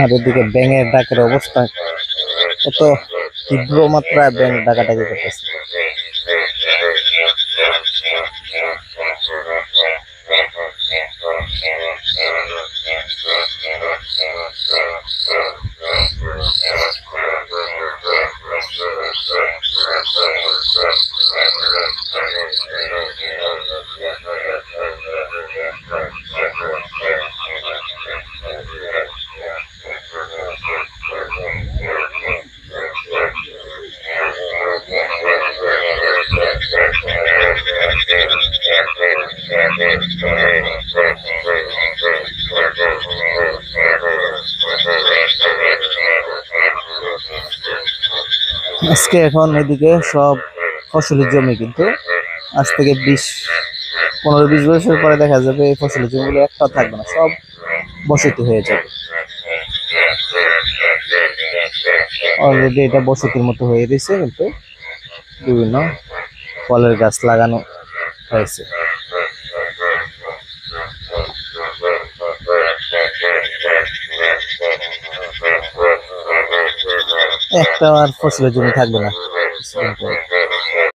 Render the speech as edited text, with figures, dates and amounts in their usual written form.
আর এদিকে ব্যাঙের ডাকের অবস্থা কত তীব্র মাত্রায় ব্যাঙ ডাকাডাকি করতেছে। আজকে এখন এদিকে সব ফসলের জমি, কিন্তু আজ থেকে 15-20 বছর পরে দেখা যাবে এই ফসলের জমিগুলো একটাও থাকবে না, সব বসতি হয়ে যাবে। অলরেডি এটা বসতির মতো হয়ে গেছে, কিন্তু বিভিন্ন ফলের গাছ লাগানো হয়েছে। একটা আর ফসলের জমি থাকবে না।